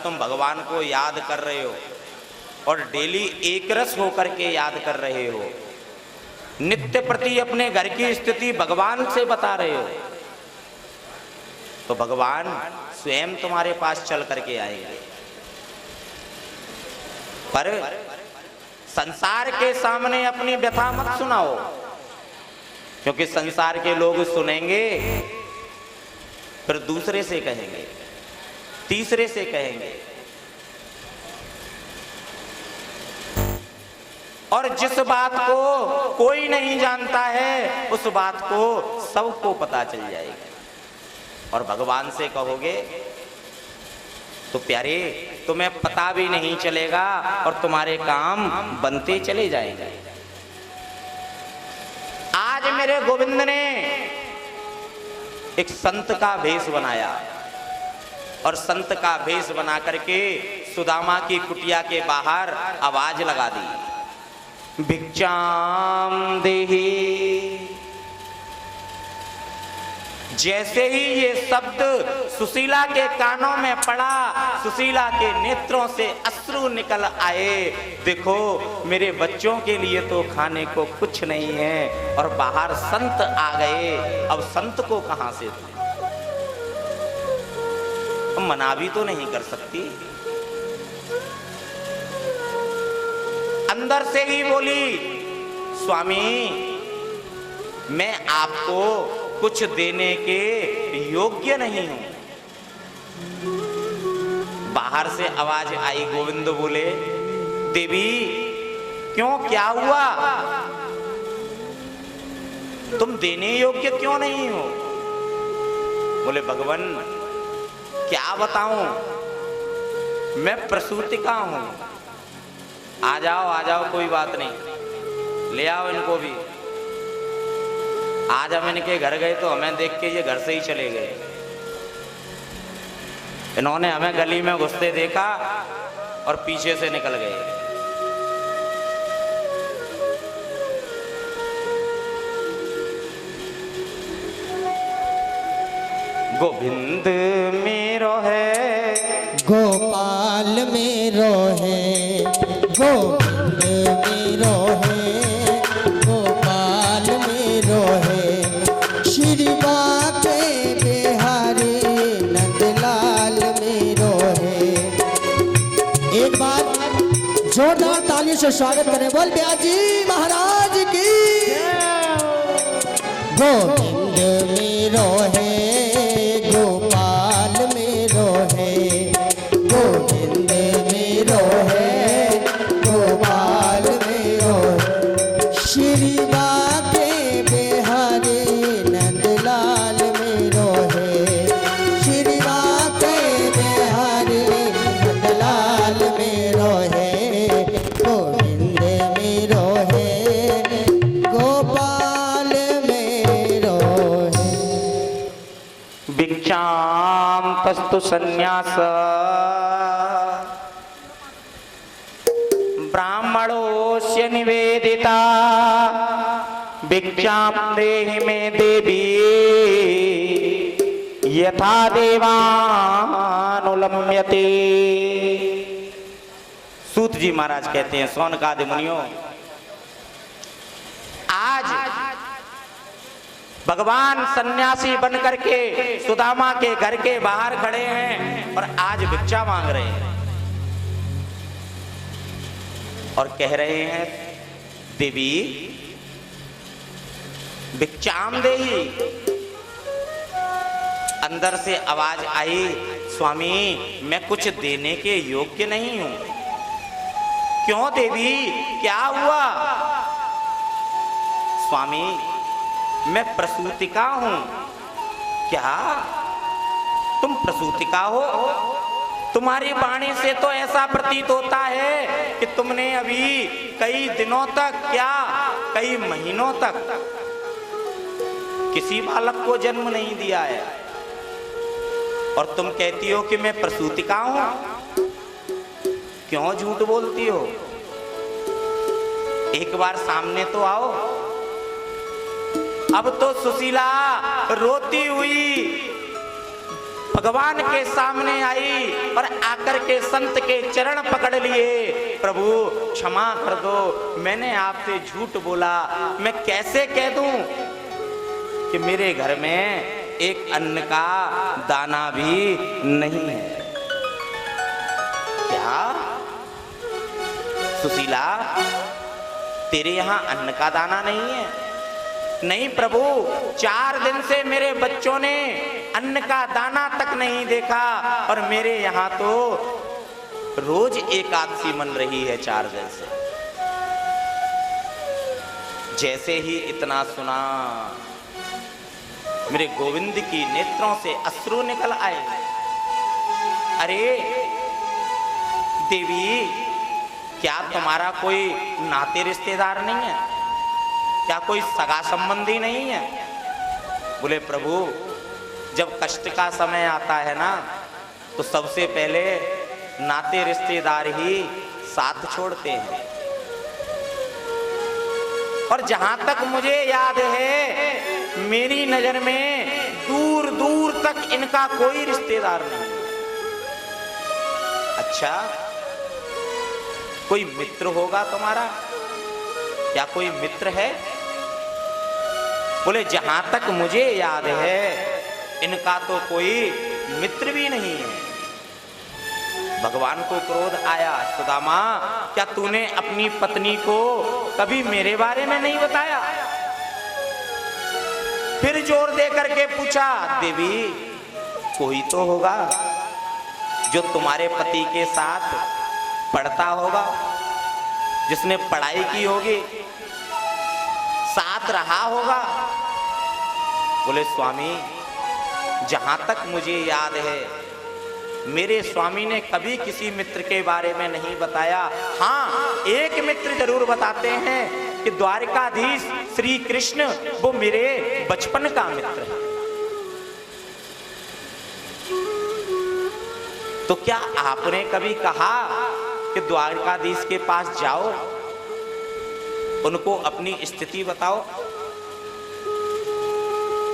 तुम भगवान को याद कर रहे हो और डेली एक रस होकर के याद कर रहे हो, नित्य प्रति अपने घर की स्थिति भगवान से बता रहे हो, तो भगवान स्वयं तुम्हारे पास चल करके आएंगे। पर संसार के सामने अपनी व्यथा मत सुनाओ, क्योंकि संसार के लोग सुनेंगे, फिर दूसरे से कहेंगे, तीसरे से कहेंगे, और जिस बात को कोई नहीं जानता है उस बात को सबको पता चल जाएगी। और भगवान से कहोगे तो प्यारे तुम्हें पता भी नहीं चलेगा और तुम्हारे काम बनते चले जाएंगे। आज मेरे गोविंद ने एक संत का भेष बनाया और संत का भेष बना करके सुदामा की कुटिया के बाहर आवाज लगा दी, भिक्षाम देहि। जैसे ही ये शब्द सुशीला के कानों में पड़ा, सुशीला के नेत्रों से अश्रु निकल आए। देखो मेरे बच्चों के लिए तो खाने को कुछ नहीं है और बाहर संत आ गए, अब संत को कहां से मना भी तो नहीं कर सकती। अंदर से ही बोली, स्वामी मैं आपको कुछ देने के योग्य नहीं हूं। बाहर से आवाज आई, गोविंद बोले, देवी क्यों, क्या हुआ, तुम देने योग्य क्यों नहीं हो? बोले भगवान क्या बताऊं, मैं प्रसूतिका हूं। आ जाओ कोई बात नहीं, ले आओ इनको भी। आज हम इनके घर गए तो हमें देख के ये घर से ही चले गए। इन्होंने हमें गली में घुसते देखा और पीछे से निकल गए। गोविंद मेरो है, गोपाल मेरो है, गोविंद मेरो है, गोपाल मेरो है, श्री बाके बिहारी नंदलाल मेरो है। एक बार जोरदार ताली से स्वागत करें, बोल ब्याजी महाराज की। गोविंद मेरो है, गोपाल मेरो है, गोविंद मेरो है, गोपाल मेरो है, श्री बाके बिहारी नंदलाल मेरो है, श्री बाके बिहारी नंदलाल मेरो है, गोविंद मेरो है, गोपाल मेरो है। भिक्षाम तस्तु संन्यास ब्राह्मणोस्य निवेदिता, भिक्षाम देहि मे देवी यथा देवानुलम्यते। सूत जी महाराज कहते हैं, सौनकादि मुनियों, आज भगवान सन्यासी बन करके सुदामा के घर के बाहर खड़े हैं और आज भिक्षा मांग रहे हैं और कह रहे हैं, देवी भिक्षाम देहि। अंदर से आवाज आई, स्वामी मैं कुछ देने के योग्य नहीं हूं। क्यों देवी, क्या हुआ? स्वामी मैं प्रसूतिका हूं। क्या तुम प्रसूतिका हो? तुम्हारी वाणी से तो ऐसा प्रतीत होता है कि तुमने अभी कई दिनों तक, क्या कई महीनों तक किसी बालक को जन्म नहीं दिया है और तुम कहती हो कि मैं प्रसूतिका हूं। क्यों झूठ बोलती हो? एक बार सामने तो आओ। अब तो सुशीला रोती हुई भगवान के सामने आई और आकर के संत के चरण पकड़ लिए। प्रभु क्षमा कर दो, मैंने आपसे झूठ बोला। मैं कैसे कह दूं कि मेरे घर में एक अन्न का दाना भी नहीं है। क्या सुशीला, तेरे यहां अन्न का दाना नहीं है? नहीं प्रभु, 4 दिन से मेरे बच्चों ने अन्न का दाना तक नहीं देखा और मेरे यहाँ तो रोज एकादशी मन रही है 4 दिन से। जैसे ही इतना सुना, मेरे गोविंद की नेत्रों से अश्रु निकल आए। अरे देवी, क्या तुम्हारा कोई नाते रिश्तेदार नहीं है? क्या कोई सगा संबंधी नहीं है? बोले प्रभु, जब कष्ट का समय आता है ना, तो सबसे पहले नाते रिश्तेदार ही साथ छोड़ते हैं। और जहां तक मुझे याद है, मेरी नजर में दूर दूर तक इनका कोई रिश्तेदार नहीं है। अच्छा, कोई मित्र होगा तुम्हारा? क्या कोई मित्र है? बोले जहां तक मुझे याद है, इनका तो कोई मित्र भी नहीं है। भगवान को क्रोध आया, सुदामा क्या तूने अपनी पत्नी को कभी मेरे बारे में नहीं बताया? फिर जोर दे करके पूछा, देवी कोई तो होगा जो तुम्हारे पति के साथ पढ़ता होगा, जिसने पढ़ाई की होगी, साथ रहा होगा। बोले स्वामी, जहां तक मुझे याद है, मेरे स्वामी ने कभी किसी मित्र के बारे में नहीं बताया। हाँ, एक मित्र जरूर बताते हैं कि द्वारिकाधीश श्री कृष्ण वो मेरे बचपन का मित्र है। तो क्या आपने कभी कहा कि द्वारिकाधीश के पास जाओ, उनको अपनी स्थिति बताओ?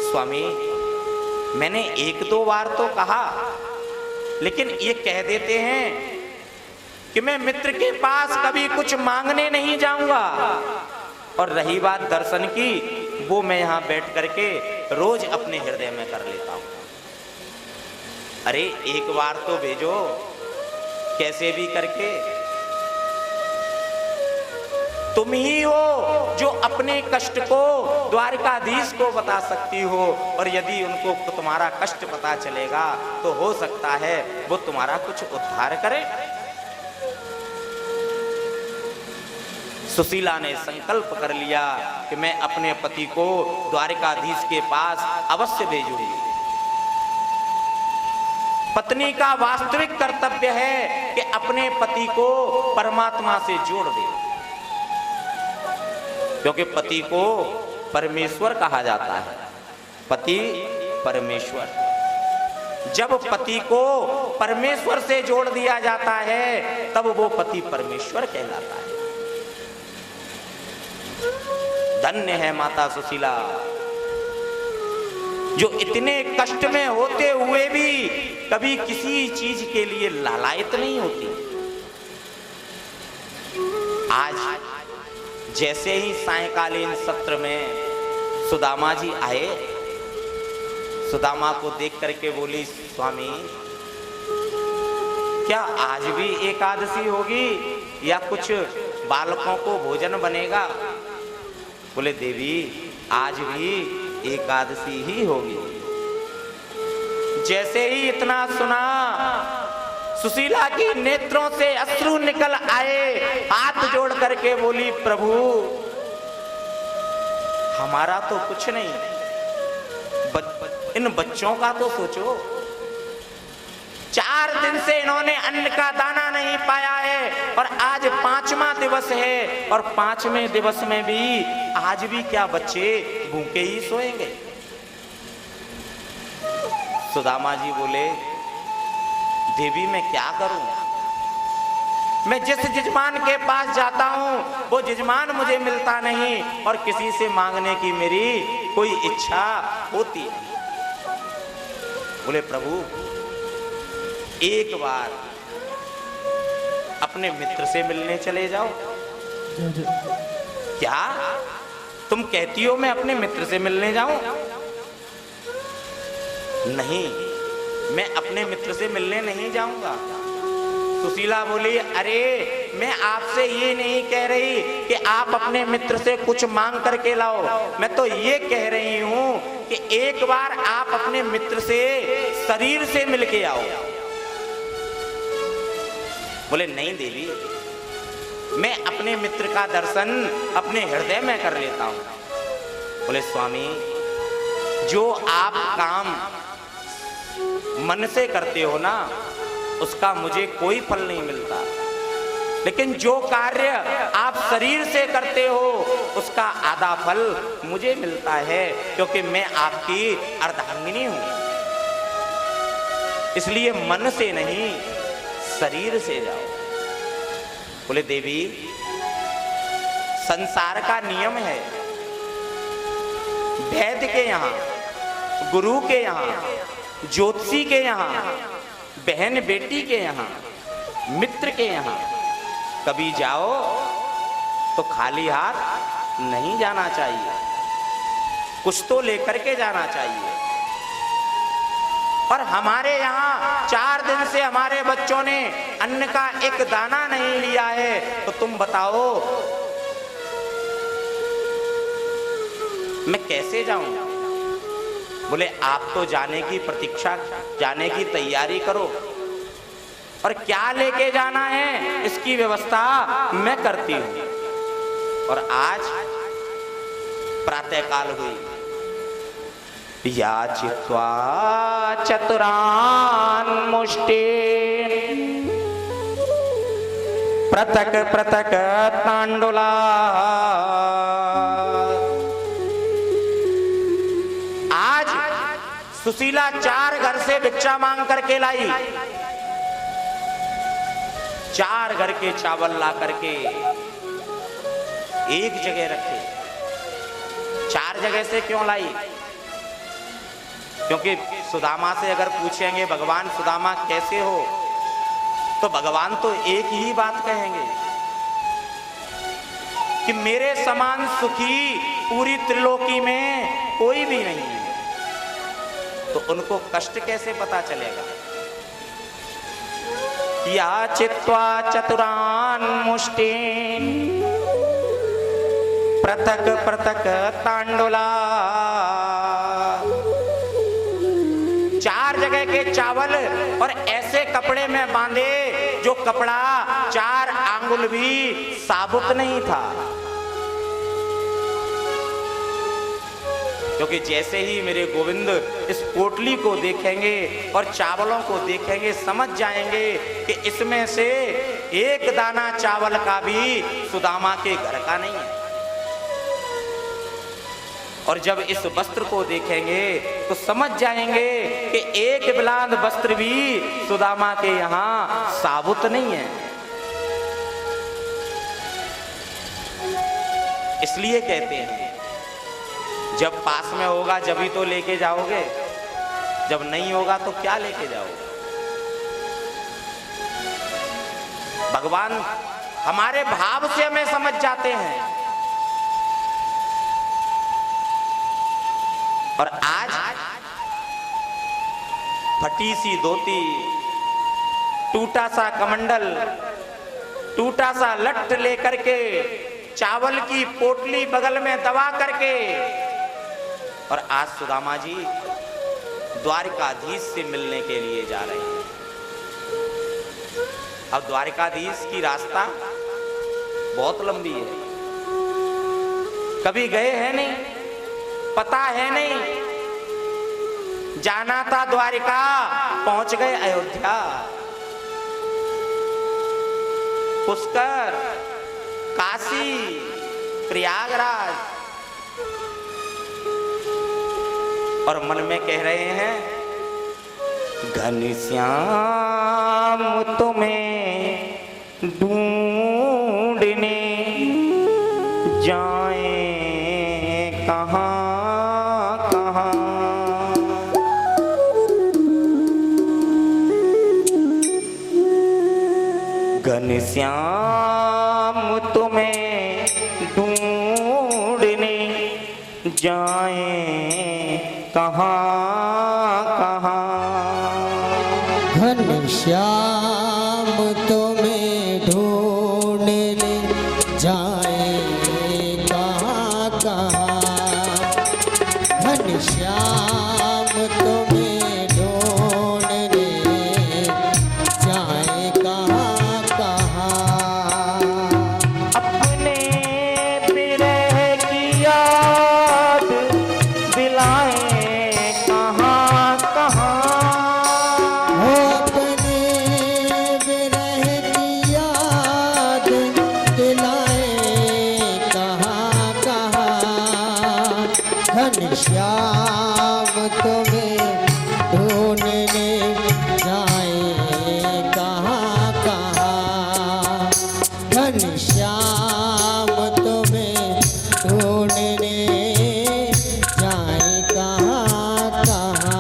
स्वामी, मैंने 1-2 बार तो कहा, लेकिन ये कह देते हैं कि मैं मित्र के पास कभी कुछ मांगने नहीं जाऊंगा। और रही बात दर्शन की, वो मैं यहां बैठ करके रोज अपने हृदय में कर लेता हूं। अरे एक बार तो भेजो, कैसे भी करके। तुम ही हो जो अपने कष्ट को द्वारिकाधीश को बता सकती हो, और यदि उनको तुम्हारा कष्ट पता चलेगा तो हो सकता है वो तुम्हारा कुछ उद्धार करे। सुशीला ने संकल्प कर लिया कि मैं अपने पति को द्वारिकाधीश के पास अवश्य भेजूंगी। पत्नी का वास्तविक कर्तव्य है कि अपने पति को परमात्मा से जोड़ दे, क्योंकि पति को परमेश्वर कहा जाता है। पति परमेश्वर, जब पति को परमेश्वर से जोड़ दिया जाता है तब वो पति परमेश्वर कहलाता है। धन्य है माता सुशीला, जो इतने कष्ट में होते हुए भी कभी किसी चीज के लिए लालायित नहीं होती। आज जैसे ही सायंकालीन सत्र में सुदामा जी आए, सुदामा को देख करके बोली, स्वामी क्या आज भी एकादशी होगी या कुछ बालकों को भोजन बनेगा? बोले देवी, आज भी एकादशी ही होगी। जैसे ही इतना सुना, सुशीला की नेत्रों से अश्रु निकल आए, हाथ जोड़ करके बोली, प्रभु हमारा तो कुछ नहीं, इन बच्चों का तो सोचो। 4 दिन से इन्होंने अन्न का दाना नहीं पाया है और आज 5वां दिवस है, और 5वें दिवस में भी आज भी क्या बच्चे भूखे ही सोएंगे? सुदामा जी बोले, देवी मैं क्या करूं? मैं जिस यजमान के पास जाता हूं वो यजमान मुझे मिलता नहीं, और किसी से मांगने की मेरी कोई इच्छा होती है। बोले प्रभु एक बार अपने मित्र से मिलने चले जाओ। क्या तुम कहती हो मैं अपने मित्र से मिलने जाऊं? नहीं, मैं अपने मित्र से मिलने नहीं जाऊंगा। सुशीला बोली अरे मैं आपसे ये नहीं कह रही कि आप अपने मित्र से कुछ मांग करके लाओ, मैं तो ये कह रही हूं कि एक बार आप अपने मित्र से शरीर से मिलके आओ। बोले नहीं देवी, मैं अपने मित्र का दर्शन अपने हृदय में कर लेता हूं। बोले स्वामी जो आप काम मन से करते हो ना उसका मुझे कोई फल नहीं मिलता, लेकिन जो कार्य आप शरीर से करते हो उसका आधा फल मुझे मिलता है, क्योंकि मैं आपकी अर्धांगिनी हूं। इसलिए मन से नहीं शरीर से जाओ। बोले देवी संसार का नियम है, वैद्य के यहाँ, गुरु के यहाँ, ज्योतिषी के यहाँ, बहन बेटी के यहाँ, मित्र के यहाँ कभी जाओ तो खाली हाथ नहीं जाना चाहिए, कुछ तो लेकर के जाना चाहिए। और हमारे यहाँ 4 दिन से हमारे बच्चों ने अन्न का एक दाना नहीं लिया है, तो तुम बताओ मैं कैसे जाऊं? बोले आप तो जाने की प्रतीक्षा, जाने की तैयारी करो, और क्या लेके जाना है इसकी व्यवस्था मैं करती हूं। और आज प्रातःकाल हुई, याचित्वा चतुरान मुष्टि पृथक पृथक तांडुला। आज सुशीला 4 घर से भिक्षा मांग करके लाई, 4 घर के चावल ला करके एक जगह रखे। 4 जगह से क्यों लाई? क्योंकि सुदामा से अगर पूछेंगे भगवान सुदामा कैसे हो, तो भगवान तो एक ही बात कहेंगे कि मेरे समान सुखी पूरी त्रिलोकी में कोई भी नहीं है। तो उनको कष्ट कैसे पता चलेगा? याचित्वा चतुरान मुष्टिन पृथक पृथक तांडुला। 4 जगह के चावल और ऐसे कपड़े में बांधे जो कपड़ा 4 आंगुल भी साबुत नहीं था। क्योंकि जैसे ही मेरे गोविंद इस पोटली को देखेंगे और चावलों को देखेंगे समझ जाएंगे कि इसमें से एक दाना चावल का भी सुदामा के घर का नहीं है। और जब इस वस्त्र को देखेंगे तो समझ जाएंगे कि एक बिलांद वस्त्र भी सुदामा के यहाँ साबुत नहीं है। इसलिए कहते हैं जब पास में होगा जब ही तो लेके जाओगे, जब नहीं होगा तो क्या लेके जाओगे? भगवान हमारे भाव से हमें समझ जाते हैं। और आज फटी सी धोती, टूटा सा कमंडल, टूटा सा लट्ठ लेकर के, चावल की पोटली बगल में दबा करके, और आज सुदामा जी द्वारिकाधीश से मिलने के लिए जा रहे हैं। अब द्वारिकाधीश की रास्ता बहुत लंबी है, कभी गए हैं नहीं, पता है नहीं। जाना था द्वारिका, पहुंच गए अयोध्या। पुष्कर, काशी, प्रयागराज, और मन में कह रहे हैं घनश्याम तुम्हें ढूंढने जाए कहाँ कहाँ। घनश्याम तुम्हें ढूंढने जाए कहाँ कहाँ। घनश्याम तुम्हें ढूंढने जाए कहाँ कहाँ। घनश्याम तुम्हें ढूंढने जाए कहाँ कहाँ। अपने विरह की याद दिलाए कहाँ कहाँ। हो अपने विरह की याद दिलाए कहाँ कहाँ। घनश्याम तुम्हें ढूंढने जाए कहाँ कहाँ। घनश्याम तुम्हें ढूंढने जाए कहाँ कहाँ।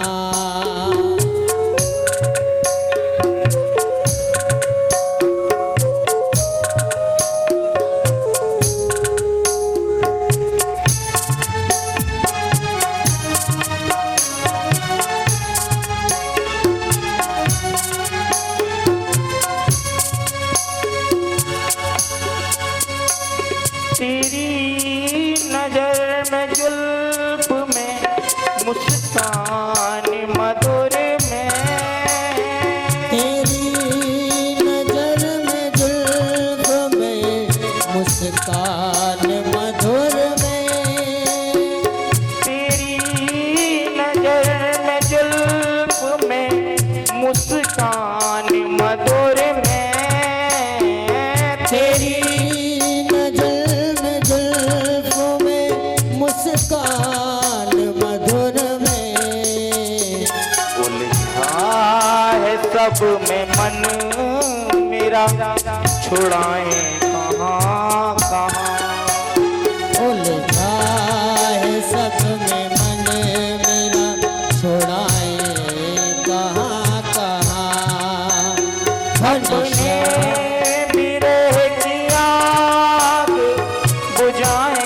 तेरी नजर में जुल्फ में मुस्कान मधुर में। तेरी नजर में जुल्फ में मुस्कान मधुर में। तेरी नजर में जुल्फ में मुस्कान मधुर में। तेरी नजर में जुल्फ में मुस्कान मधुर में। उलझा है सब में मन मेरा छुड़ाए कहाँ कहाँ। उलझा है सब में मन मेरा छुड़ाए कहाँ कहाँ। अपने विरह की आग बुझाए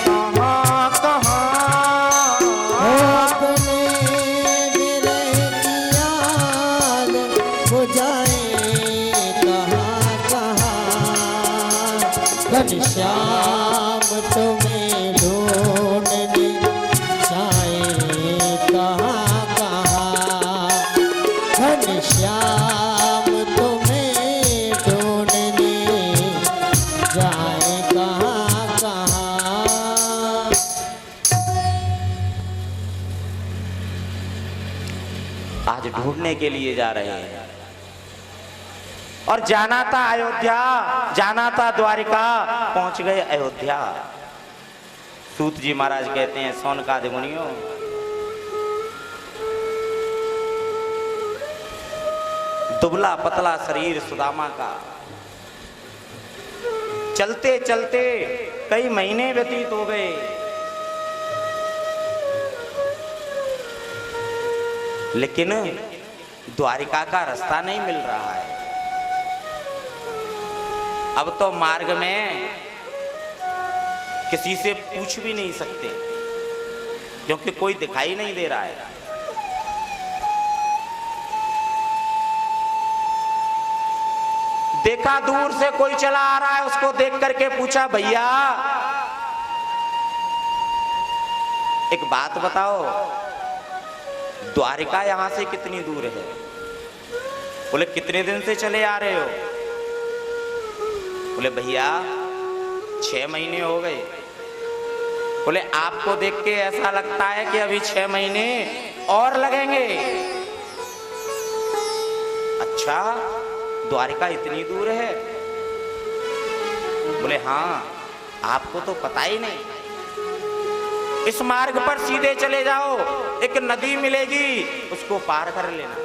कहाँ कहाँ। अपने विरह की आग बुझाए कहाँ कहाँ। घनश्याम तुम्हें ढूंढने जाए कहाँ कहाँ। घनश्याम तुम्हें ढूंढने जाए कहाँ कहाँ। आज ढूंढने के लिए जा रहे हैं। और जाना था अयोध्या, जाना था द्वारिका, पहुंच गए अयोध्या। सूत जी महाराज कहते हैं, सौनकादि मुनियों, दुबला पतला शरीर सुदामा का, चलते चलते कई महीने व्यतीत हो गए। लेकिन द्वारिका का रास्ता नहीं मिल रहा है। अब तो मार्ग में किसी से पूछ भी नहीं सकते, क्योंकि कोई दिखाई नहीं दे रहा है। देखा दूर से कोई चला आ रहा है, उसको देख करके पूछा, भैया एक बात बताओ, द्वारिका यहां से कितनी दूर है? बोले कितने दिन से चले आ रहे हो? बोले भैया 6 महीने हो गए। बोले आपको देख के ऐसा लगता है कि अभी 6 महीने और लगेंगे। अच्छा, द्वारिका इतनी दूर है? बोले हाँ, आपको तो पता ही नहीं। इस मार्ग पर सीधे चले जाओ, एक नदी मिलेगी, उसको पार कर लेना।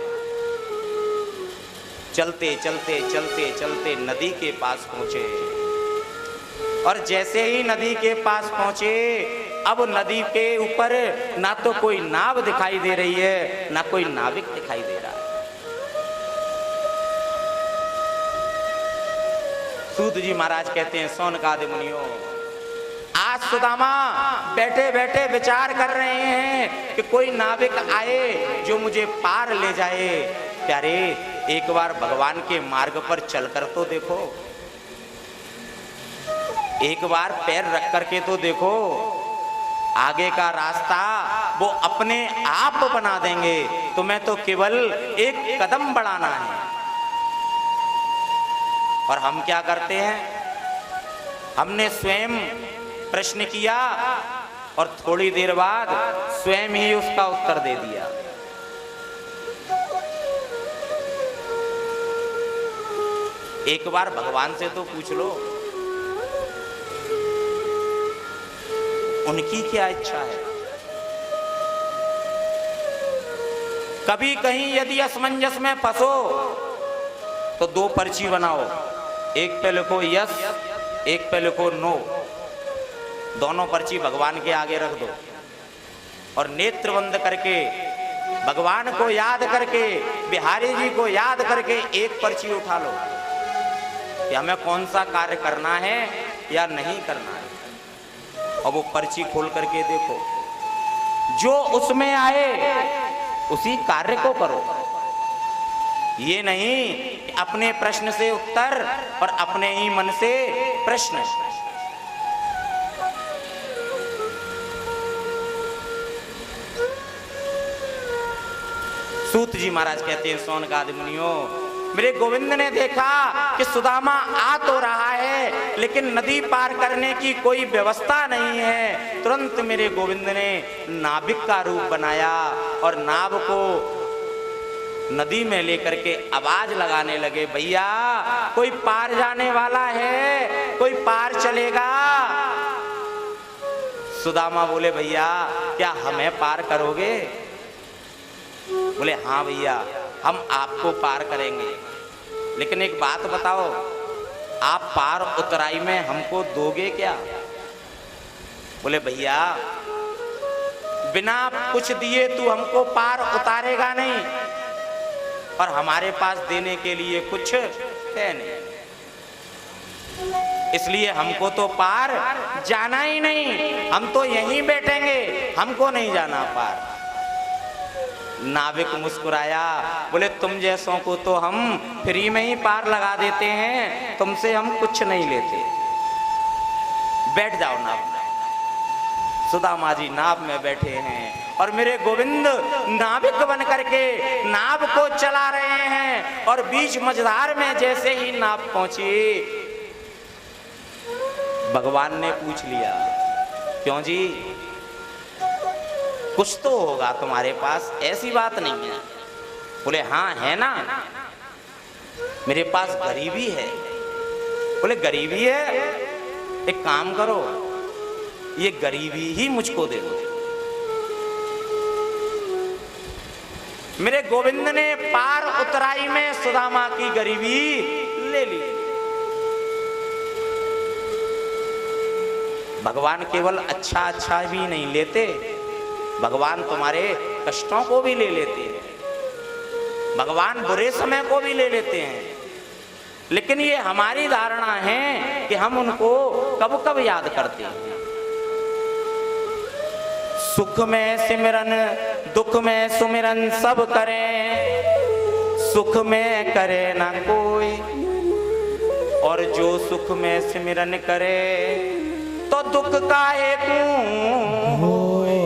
चलते चलते चलते चलते नदी के पास पहुंचे, और जैसे ही नदी के पास पहुंचे, अब नदी के ऊपर ना तो कोई नाव दिखाई दे रही है, ना कोई नाविक दिखाई दे रहा है। सूत जी महाराज कहते हैं, सौनकादि मुनियों, आज सुदामा बैठे बैठे विचार कर रहे हैं कि कोई नाविक आए जो मुझे पार ले जाए। प्यारे, एक बार भगवान के मार्ग पर चलकर तो देखो, एक बार पैर रख करके तो देखो, आगे का रास्ता वो अपने आप बना देंगे, तुम्हें तो केवल एक कदम बढ़ाना है। और हम क्या करते हैं, हमने स्वयं प्रश्न किया और थोड़ी देर बाद स्वयं ही उसका उत्तर दे दिया। एक बार भगवान से तो पूछ लो, उनकी क्या इच्छा है। कभी कहीं यदि असमंजस में फंसो तो दो पर्ची बनाओ, एक पे लिखो यस, एक पे लिखो नो। दोनों पर्ची भगवान के आगे रख दो और नेत्र बंद करके भगवान को याद करके, बिहारी जी को याद करके एक पर्ची उठा लो कि हमें कौन सा कार्य करना है या नहीं करना है। और वो पर्ची खोल करके देखो, जो उसमें आए उसी कार्य को करो। ये नहीं अपने प्रश्न से उत्तर और अपने ही मन से प्रश्न। सूत जी महाराज कहते हैं, सौनकादि मुनियों, मेरे गोविंद ने देखा कि सुदामा आ तो रहा है लेकिन नदी पार करने की कोई व्यवस्था नहीं है। तुरंत मेरे गोविंद ने नाविक का रूप बनाया और नाव को नदी में लेकर के आवाज लगाने लगे, भैया कोई पार जाने वाला है, कोई पार चलेगा। सुदामा बोले, भैया क्या हमें पार करोगे? बोले, हाँ भैया हम आपको पार करेंगे, लेकिन एक बात बताओ, आप पार उतराई में हमको दोगे क्या? बोले, भैया बिना कुछ दिए तू हमको पार उतारेगा नहीं और हमारे पास देने के लिए कुछ है नहीं, इसलिए हमको तो पार जाना ही नहीं, हम तो यहीं बैठेंगे, हमको नहीं जाना पार। नाविक मुस्कुराया, बोले, तुम जैसों को तो हम फ्री में ही पार लगा देते हैं, तुमसे हम कुछ नहीं लेते, बैठ जाओ नाव में। सुदामा जी नाव में बैठे हैं और मेरे गोविंद नाविक बन करके नाव को चला रहे हैं। और बीच मझधार में जैसे ही नाव पहुंची, भगवान ने पूछ लिया, क्यों जी, कुछ तो होगा तुम्हारे पास, ऐसी बात नहीं है। बोले, हाँ है ना, मेरे पास गरीबी है। बोले, गरीबी है, एक काम करो, ये गरीबी ही मुझको दे दो। मेरे गोविंद ने पार उतराई में सुदामा की गरीबी ले ली। भगवान केवल अच्छा अच्छा भी नहीं लेते, भगवान तुम्हारे कष्टों को भी ले लेते हैं, भगवान बुरे समय को भी ले लेते हैं। लेकिन ये हमारी धारणा है कि हम उनको कब कब याद करते हैं। सुख में सिमरन दुख में सुमिरन सब करें, सुख में करे ना कोई, और जो सुख में सिमरन करे तो दुख काहे को होए।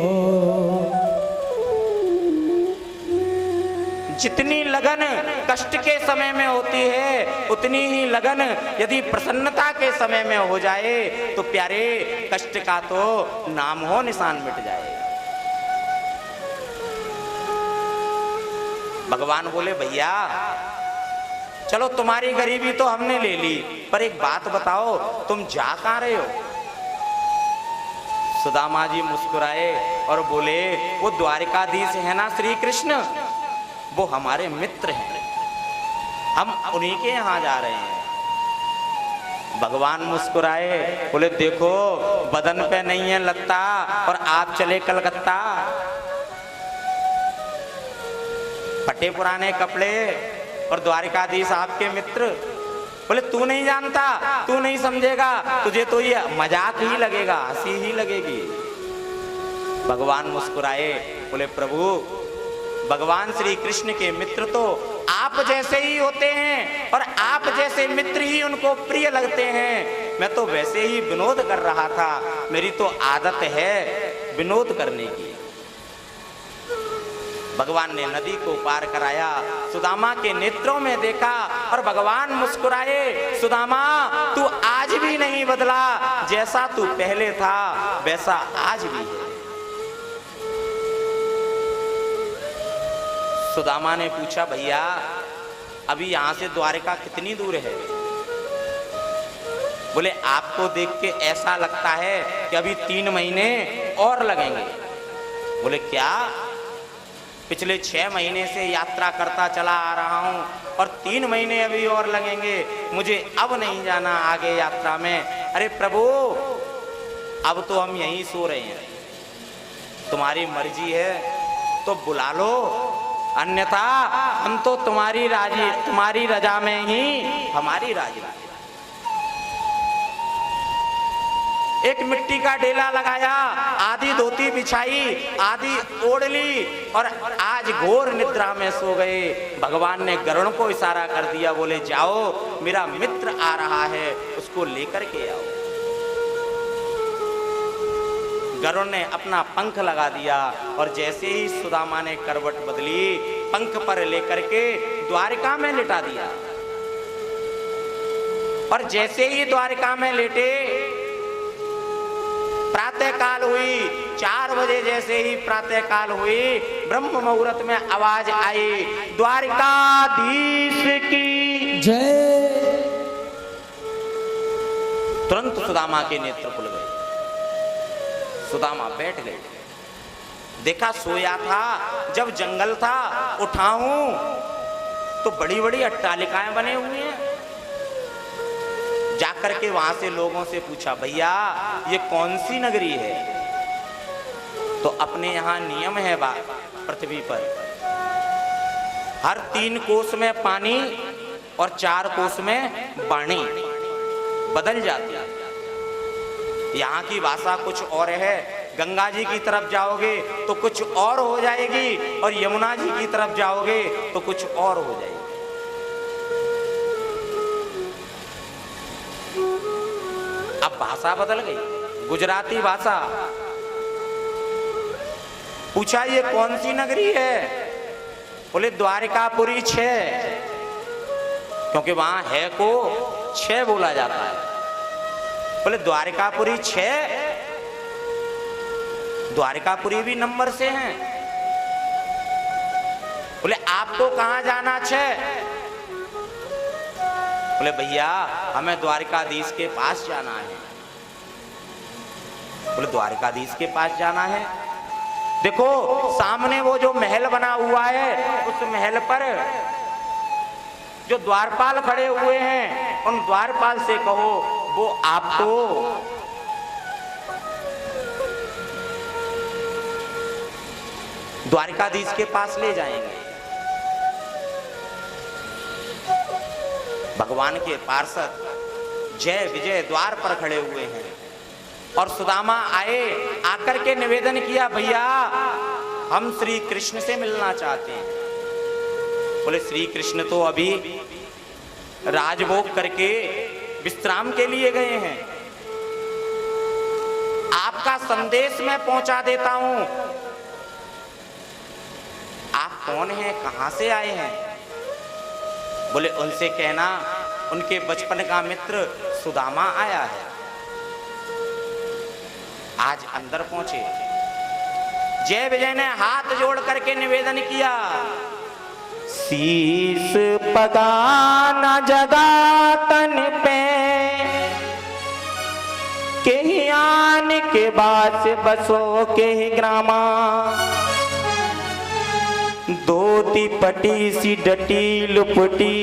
जितनी लगन कष्ट के समय में होती है, उतनी ही लगन यदि प्रसन्नता के समय में हो जाए तो प्यारे कष्ट का तो नाम हो निशान मिट जाएगा। भगवान बोले, भैया चलो तुम्हारी गरीबी तो हमने ले ली, पर एक बात बताओ, तुम जा कहां रहे हो? सुदामा जी मुस्कुराए और बोले, वो द्वारिकाधीश है ना श्री कृष्ण, वो हमारे मित्र हैं, हम उन्हीं के यहां जा रहे हैं। भगवान मुस्कुराए, बोले, देखो बदन पे नहीं है लत्ता और आप चले कलकत्ता। फटे पुराने कपड़े और द्वारिकाधीश आपके मित्र, बोले तू नहीं जानता, तू नहीं समझेगा, तुझे तो ये मजाक ही लगेगा, हंसी ही लगेगी। भगवान मुस्कुराए, बोले प्रभु भगवान श्री कृष्ण के मित्र तो आप जैसे ही होते हैं और आप जैसे मित्र ही उनको प्रिय लगते हैं। मैं तो वैसे ही विनोद कर रहा था, मेरी तो आदत है विनोद करने की। भगवान ने नदी को पार कराया, सुदामा के नेत्रों में देखा और भगवान मुस्कुराए, सुदामा तू आज भी नहीं बदला, जैसा तू पहले था वैसा आज भी है। सुदामा ने पूछा भैया अभी यहां से द्वारका कितनी दूर है? बोले आपको देख के ऐसा लगता है कि अभी 3 महीने और लगेंगे। बोले क्या? पिछले 6 महीने से यात्रा करता चला आ रहा हूं और 3 महीने अभी और लगेंगे, मुझे अब नहीं जाना आगे यात्रा में। अरे प्रभु अब तो हम यहीं सो रहे हैं, तुम्हारी मर्जी है तो बुला लो, अन्यथा हम तो तुम्हारी रजा में ही हमारी राजी। एक मिट्टी का डेला लगाया, आधी धोती बिछाई, आधी ओढ़ ली और आज घोर निद्रा में सो गए। भगवान ने गरुड़ को इशारा कर दिया, बोले जाओ मेरा मित्र आ रहा है, उसको लेकर के आओ। गरुड़ ने अपना पंख लगा दिया और जैसे ही सुदामा ने करवट बदली, पंख पर लेकर के द्वारका में लिटा दिया। और जैसे ही द्वारका में लेटे, प्रातः काल हुई, 4 बजे जैसे ही प्रातः काल हुई, ब्रह्म मुहूर्त में आवाज आई, द्वारकाधीश की जय। तुरंत सुदामा के नेत्र खुल गए। सुदामा बैठ गए, देखा सोया था, जब जंगल था उठाऊं तो बड़ी बड़ी अट्टालिकाएं बने हुए हैं। जाकर के वहां से लोगों से पूछा भैया ये कौन सी नगरी है? तो अपने यहां नियम है पृथ्वी पर, हर 3 कोस में पानी और 4 कोस में वाणी बदल जाती है। यहाँ की भाषा कुछ और है, गंगा जी की तरफ जाओगे तो कुछ और हो जाएगी और यमुना जी की तरफ जाओगे तो कुछ और हो जाएगी। अब भाषा बदल गई, गुजराती भाषा। पूछा ये कौन सी नगरी है? बोले द्वारकापुरी 6, क्योंकि वहां है को 6 बोला जाता है। बोले द्वारकापुरी 6, द्वारकापुरी भी नंबर से हैं। बोले आपको कहां जाना 6? बोले भैया हमें द्वारकाधीश के पास जाना है। बोले द्वारकाधीश के पास जाना है? देखो सामने वो जो महल बना हुआ है, उस महल पर जो द्वारपाल खड़े हुए हैं, उन द्वारपाल से कहो वो आपको द्वारकाधीश के पास ले जाएंगे। भगवान के पार्षद जय विजय द्वार पर खड़े हुए हैं और सुदामा आए, आकर के निवेदन किया भैया हम श्री कृष्ण से मिलना चाहते हैं। बोले श्री कृष्ण तो अभी राजभोग करके विश्राम के लिए गए हैं, आपका संदेश मैं पहुंचा देता हूं। आप कौन हैं, कहां से आए हैं? बोले उनसे कहना उनके बचपन का मित्र सुदामा आया है, आज अंदर पहुंचे। जय विजय ने हाथ जोड़ करके निवेदन किया, शीश पगाना जगा तन पे, के आन के बास बसो के ग्रामा, धोती पटी सी डटी लुपटी,